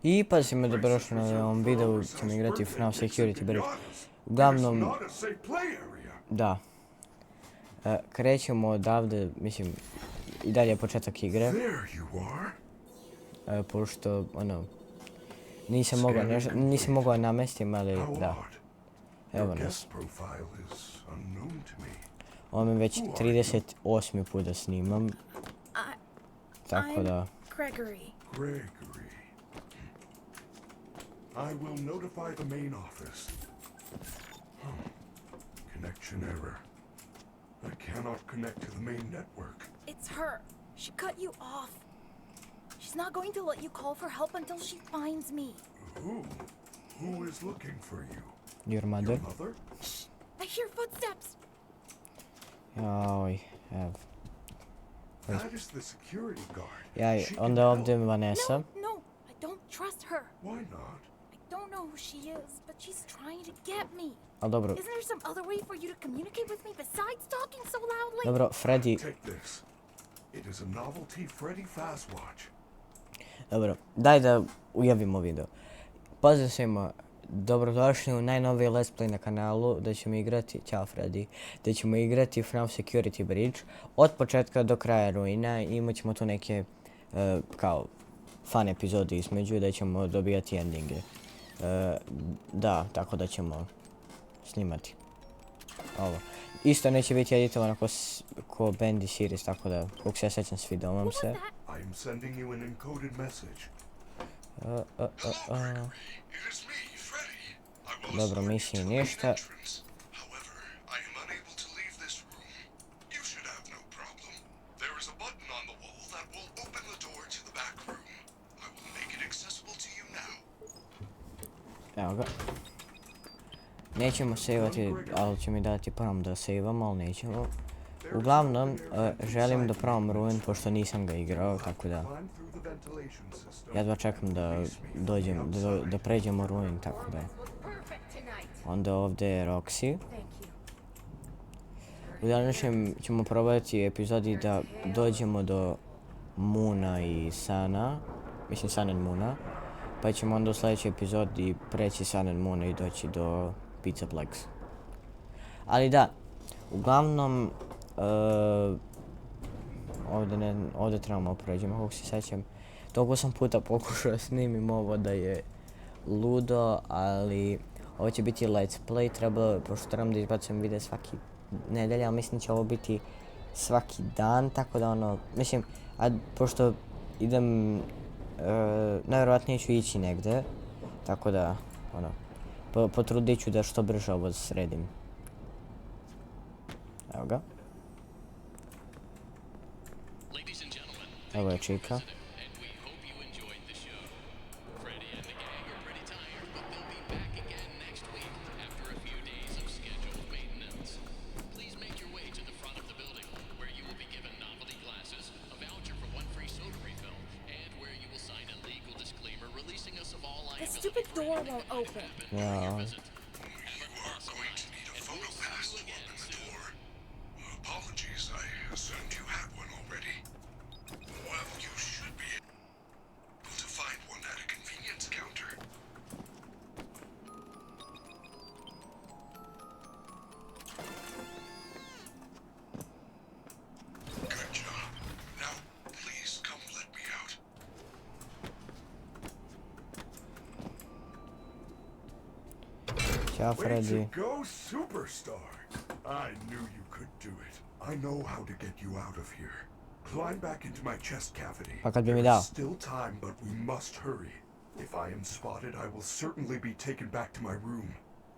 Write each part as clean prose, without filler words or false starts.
I pazimo dobrodošli na ovom videu, ćemo igrati Fnaf Security bridge. Uglavnom, da. Krećemo odavde, mislim, i dalje je početak igre. Pošto, ono, nisam mogao namestim, ali da. Evo nas. Ovo mi već 38. put da snimam. Tako da... I will notify the main office. Connection error. I cannot connect to the main network. It's her. She cut you off. She's not going to let you call for help until she finds me. Who is looking for you? Your mother? Your mother? Shh! I hear footsteps. Joj, evo. That is the security guard. Ja, onda ovdje Vanessa. No, I don't trust her. Why not? I don't know who she is, but she's trying to get me. Al dobro. Isn't there some other way for you to communicate with me besides talking so loudly? Dobro, Freddy... Take this. It is a novelty Freddy Fast Watch. Dobro, daj da ujavimo video. Pozdrav svima, dobrodošli u najnoviji let's play na kanalu, da ćemo igrati, ćao Freddy, da ćemo igrati Fnaf Security bridge od početka do kraja ruina i imat ćemo tu neke, kao, fun epizode između, da ćemo dobijati endinge. Da, tako da ćemo snimati ovo. Isto neće biti editovano ko Bendy series, tako da, koliko se ja sećam, svidao vam se. I am sending you an encoded message. Dobro, misli ništa. Evo ga. Nećemo saveati, ali će mi dati prom da saveamo, ali nećemo. Uglavnom, želim da probam ruin, pošto nisam ga igrao, tako da... Jedva čekam da dođem, da pređemo ruin, tako da... Onda ovdje je Roxy. U današnjem ćemo probati epizodi da dođemo do Moona i Sana. Mislim Sun and Moona. Pa ćemo onda u sljedećoj epizodi preći Sun and Moona i doći do Pizza Plex. Ali da, uglavnom... ovdje trebamo pređemo, kako se sjećam. Toliko sam puta pokušao snimim ovo da je ludo, ali ovo će biti let's play, pošto trebam da izbacim video svaki nedelja, ali mislim će ovo biti svaki dan, tako da ono, mislim, pošto idem, najvjerojatnije ću ići negdje, tako da, ono, potrudit ću da što brže ovo sredim. Evo ga. Evo je čika. The stupid door won't open. Yeah. Ciao, Freddy. Way to go, superstar! I knew you could do it. I know how to get you out of here. Climb back into my chest cavity. There is still time, but we must hurry. If I am spotted, I will certainly be taken back to my room.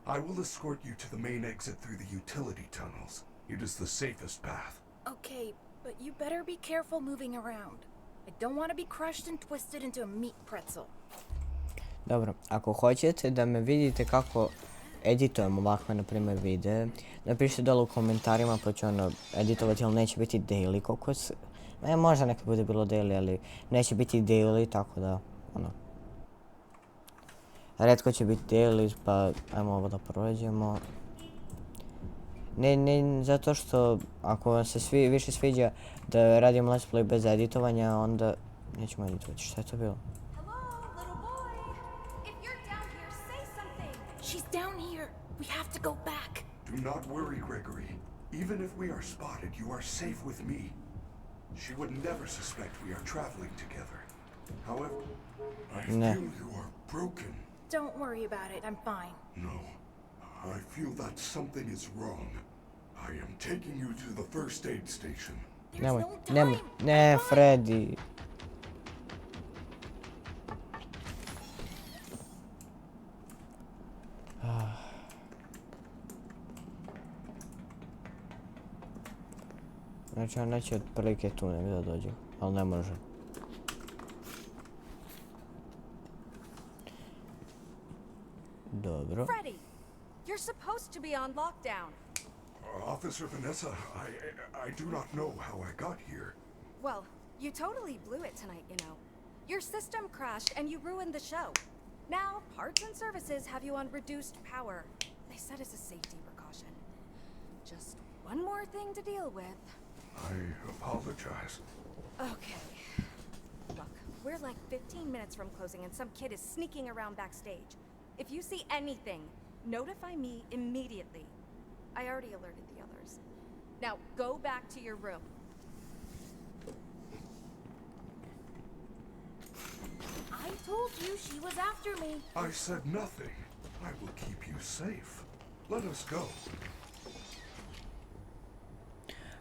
I will escort you to the main exit through the utility tunnels. It is the safest path. Okay, but you better be careful moving around. I don't want to be crushed and twisted into a meat pretzel. Dobro, ako hoćete da me vidite kako editujem ovakve, na primjer, videe, napišite dole u komentarima pa ću ono editovati, ali neće biti daily koliko se... možda nekad bude bilo daily, ali neće biti daily, tako da, ono... Retko će biti daily, pa ajmo ovo da prođemo. Ne, zato što ako vam se više sviđa da radim let's play bez editovanja, onda nećemo editovati. Šta je to bilo? Hello, little boy. down here. We have to go back. Do not worry, Gregory. Even if we are spotted, you are safe with me. She would never suspect we are traveling together. However, I feel you are broken. Don't worry about it. I'm fine. No, I feel that something is wrong. I am taking you to the first aid station. There's no Nemoj, time. ne, Freddy. Znači, on neće otprilike tu nek da dođe, ali ne može. Dobro. Freddy, you're supposed to be on lockdown. Officer Vanessa, I do not know how I got here. Well, you totally blew it tonight, you know. Your system crashed and you ruined the show. Now, parts and services have you on reduced power. They said it's a safety precaution. Just one more thing to deal with. I apologize. Okay. Look, we're like 15 minutes from closing and some kid is sneaking around backstage. If you see anything, notify me immediately. I already alerted the others. Now, go back to your room. I told you she was after me. I said nothing. I will keep you safe. Let us go.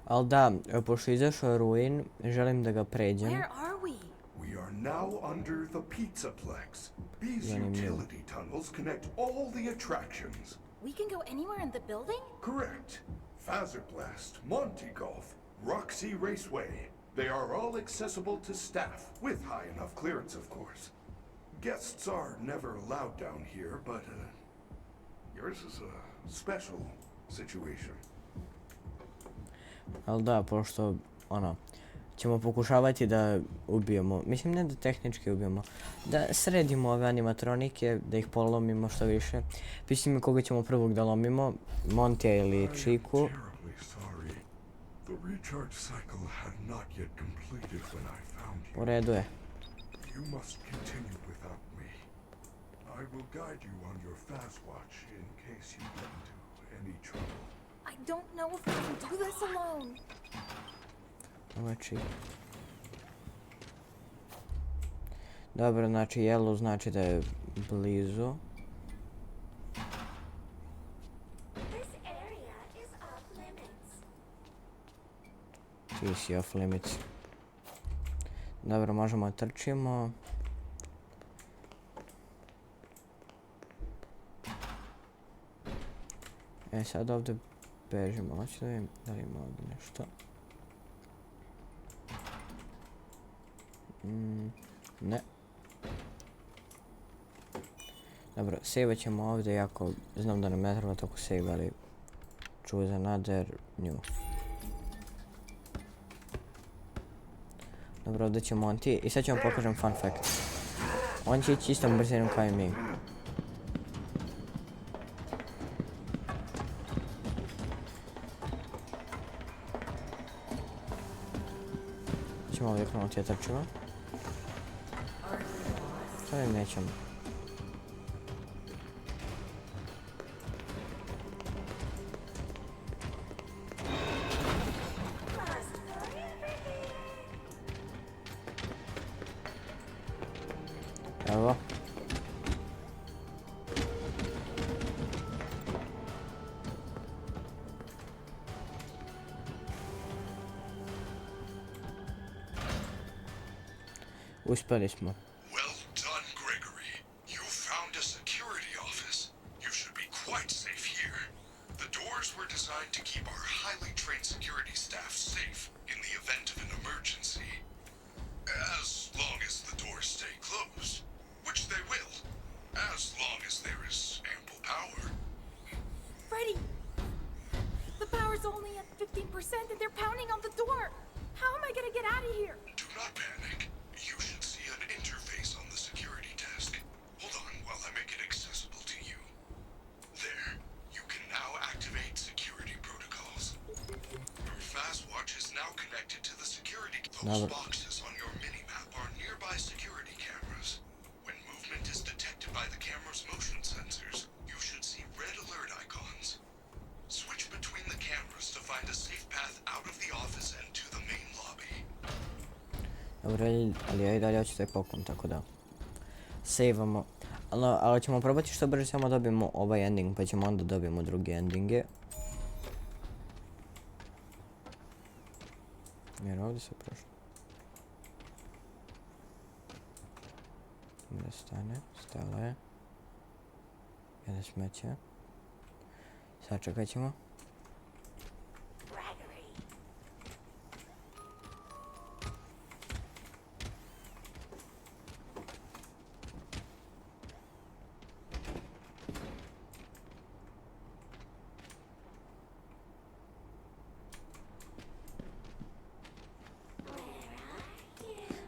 Ali da, pošto je izašao ruin, želim da ga pređem. Where are we? We are now under the Pizzaplex. These utility tunnels connect all the attractions. We can go anywhere in the building? Correct. Fazerblast, Monte Golf, Roxy Raceway. They are all accessible to staff, with high enough clearance, of course. Guests are never allowed down here, but yours is a special situation. Ali da, pošto, ćemo pokušavati da ubijemo, mislim ne da tehnički ubijemo, da sredimo ove animatronike, da ih polomimo što više. Piši mi koga ćemo prvog da lomimo, Montija ili Chiku. U redu je. I don't know if I can do this alone. Ovo je Chiku. Dobro, znači yellow znači da je blizu. Ti si off limits. Dobro, možemo trčimo. E sad ovdje bežimo, hoću da vidim da li ima ovdje nešto. Ne. Dobro, save ćemo ovdje, iako znam da nam ne treba toliko save, ali choose another new. Dobro, ovdje će Monty i sad ću vam pokažem fun fact. On će ići istom brzinom kao i mi. Ćemo ovdje krenuti da trčimo. Sada im nećemo. Evo. Uspjeli smo. Well done, Gregory. You found a security office. You should be quite safe here. The doors were designed to keep our highly trained security staff safe in the event of an emergency. As long as the doors stay closed, which they will, as long as there is ample power. Freddy! The power's only at 15% and they're pounding on the door. How am I gonna get out of here? Do not panic. You should see an interface on the security desk. Hold on while I make it accessible to you. There. You can now activate security protocols. Your fast watch is now connected to the security. Those boxes on your mini-map are nearby security cameras. When movement is detected by the camera's motion sensors, you should see Dobro, ali ja i dalje hoću taj poklon, tako da. Saveamo. Ali ćemo probati što brže samo dobijemo ovaj ending, pa ćemo onda dobijemo drugi endinge. Jer ovdje se prošlo. Da stane, stala je. Jedno smeće. Sačekat ćemo.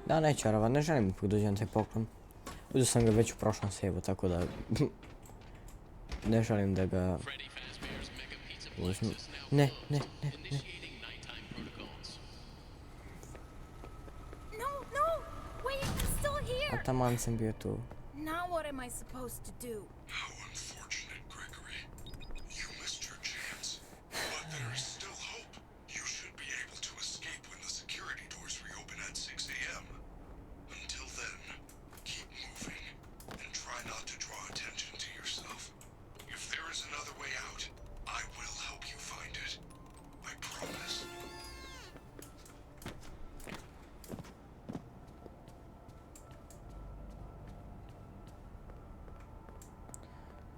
Da, neću Arava, ne želim ipak dođi na taj poklon. Uzeo sam ga već u prošlom save-u, tako da... ne želim da ga... uzmem. Ne. No, wait, I'm still here. A taman sam bio tu. Now what am I supposed to do? How unfortunate, Gregory. You missed your chance. But there is still hope. You should be able to escape when the security doors reopen at 6 a.m. Until then, keep moving and try not to draw attention to yourself. If there is another way out, I will help you find it. I promise.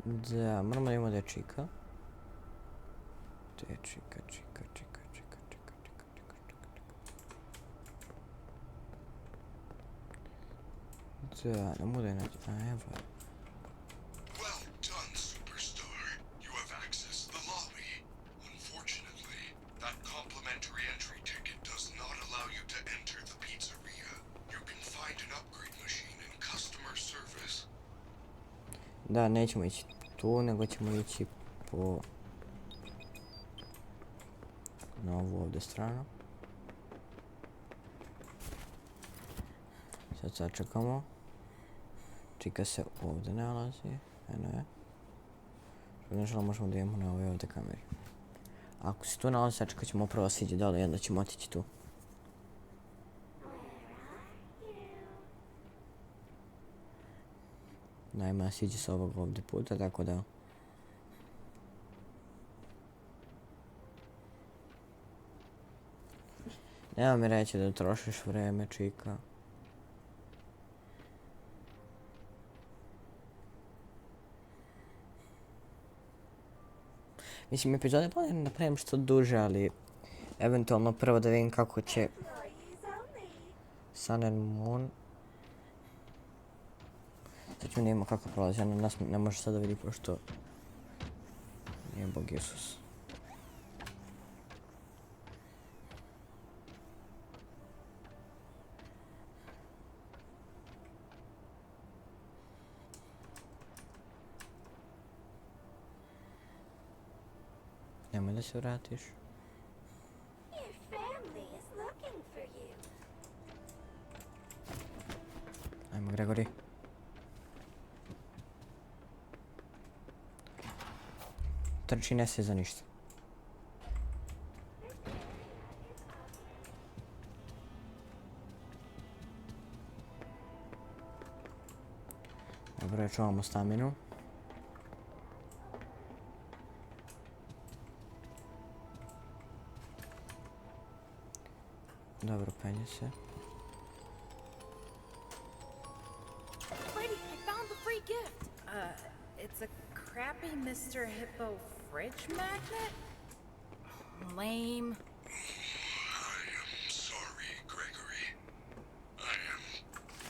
Da, moramo da imamo dečika. Čika. Da, ne mogu da je nađe. A, evo je. Well done, superstar. You have accessed the lobby. Unfortunately, that complimentary entry ticket does not allow you to enter the pizzeria. You can find an upgrade machine in customer service. Da, nećemo ići tu, nego ćemo ići po... na ovu ovdje stranu. Sad sačekamo. Čika se ovdje nalazi. Eno je. Što možemo da imamo na ovoj ovdje kameri. Ako se tu nalazi, sačekat ćemo prvo siđe dole i onda ćemo otići tu. Naime, siđe s ovog ovdje puta, tako da... Nema mi reći da trošiš vreme, čika. Mislim, epizode planirano da napravim što duže, ali... eventualno prvo da vidim kako će... Sun and Moon... Sad ćemo da imamo kako prolazi, ono nas ne može sad da vidi pošto... nije Bog Isus. Nemoj da se vratiš. Your family is looking for you. Ajmo, Gregory. Trči, ne se za ništa. Dobro, čuvamo staminu. Dobro, penje se. Freddy, I found the free gift. It's a crappy Mr. Hippo fridge magnet? Lame. I am sorry, Gregory. I am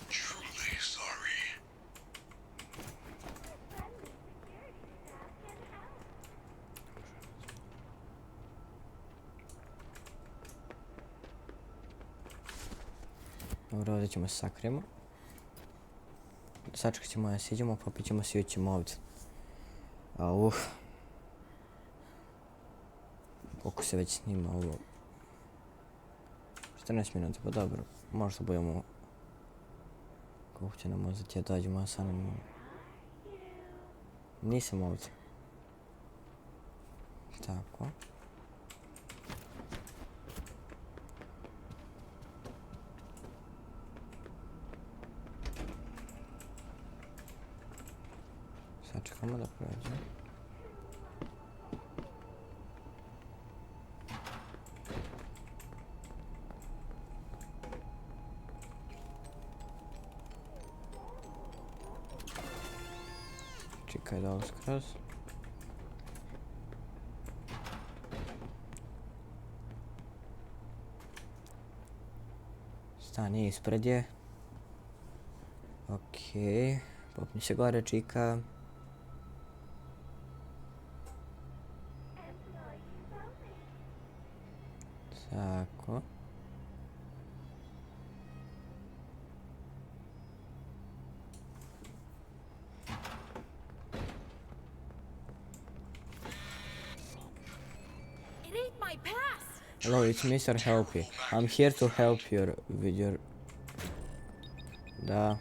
truly sorry. Friendly security staff can help. Dobro, ovdje ćemo se sakrijemo. Sačekat ćemo da siđemo, popit ćemo si ućemo ovdje. Koliko se već snima ovo? 14 minuta, pa dobro. Možda budemo... Koliko će nam uzeti, ja dođemo, a sad nam... Nisam ovdje. Tako. Sačekamo da prođe. Čekaj da skroz. Stani ispred je. Okej. Popni se gore, čika. Tako. It ate my pass! Hello, it's Mr. Helpy. I'm here to help you with your... Da,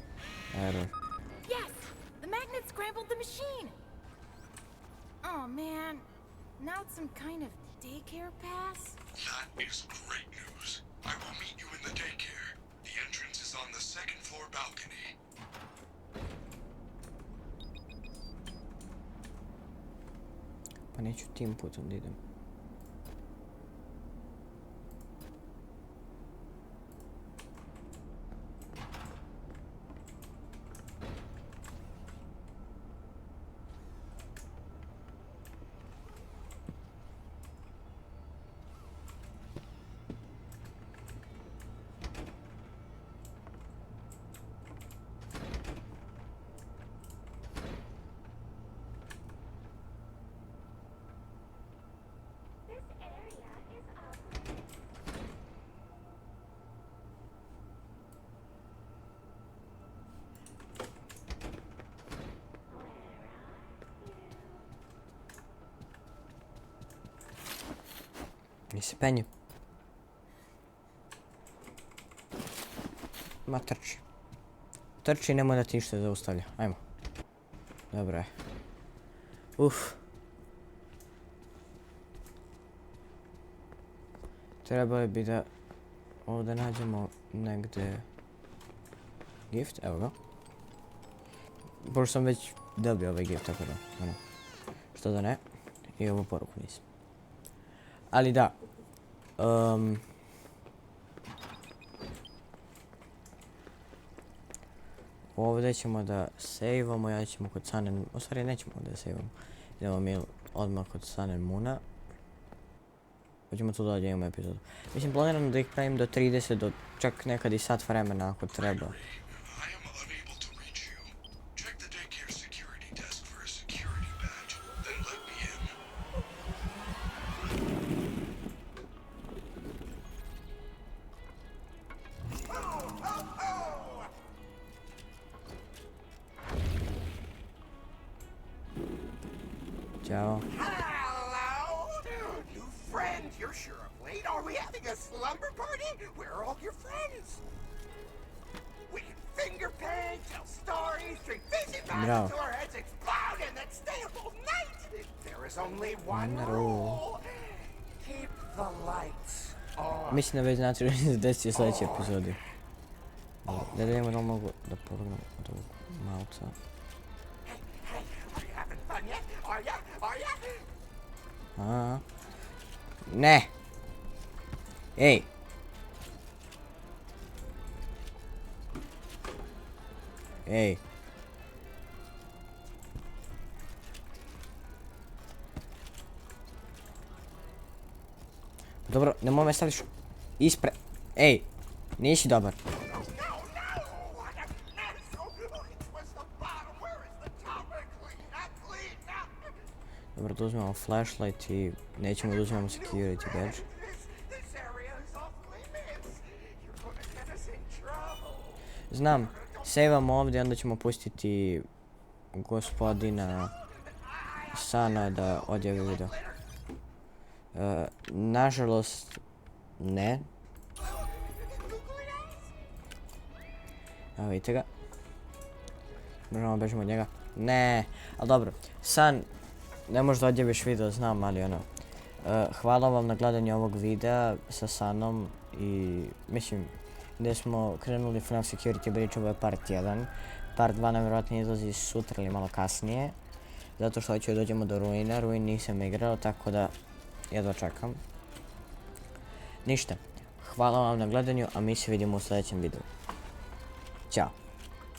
error. Yes! The magnet scrambled the machine! Oh man, now it's some kind of daycare pass? That is great news. I will meet you in the daycare. The entrance is on the second floor balcony. Pa neću tim putom da idem. This area is ugly. Nisi penji. Ma trči. Trči, nemoj da ti ništa zaustavlja. Ajmo. Dobro je. Trebali bi da ovdje nađemo negdje gift, evo ga. Pošto sam već dobio ovaj gift, tako da, ono, što da ne, i ovu poruku nisam. Ali da, ovdje ćemo da saveamo, ja ćemo kod Sanen, u stvari nećemo ovdje da saveamo, idemo mi odmah kod Sanen Muna. Hoćemo tu da imamo epizodu. Mislim, planiram da ih pravim do 30, do čak nekad i sat vremena ako treba. I am unable to reach you. Check the daycare security desk for a security badge, then let me in. Ćao. Hello! New friend, you're sure of late. Are we having a slumber party? Where are all your friends? We can finger paint, tell stories, drink fizzy Bravo. bottles till our heads explode, and then stay up all night. There is only one rule. Keep the lights on. Mislim da već znate što se desi u sljedećoj epizodi. Da idemo da mogu da pogledam od ovog malca. Hey, are you having fun yet? Are ya? Are ya? Ne! Ej! Ej! Dobro, nemoj me staviš ispred... Ej! Nisi dobar. No, what a mess! Oh, it was the bottom. Where is the top? Clean up. Dobro, da uzmemo flashlight i nećemo da uzmemo security badge. This area is off limits. You're gonna get us in trouble. Znam, saveamo ovdje, onda ćemo pustiti gospodina Sana da odjavi video. Nažalost, ne. Evo vidite ga. Možemo bežimo od njega. Ne, ali dobro. San, ne možeš da odjaviš video, znam, ali ono. Hvala vam na gledanju ovog videa sa Sanom i mislim gdje smo krenuli Fnaf Security Bridge, ovo je part 1. Part 2 nam vjerojatno izlazi sutra ili malo kasnije. zato što hoću da dođemo do ruina. Ruin nisam igrao, tako da jedva čekam. Ništa, hvala vam na gledanju, a mi se vidimo u sljedećem videu. Ćao!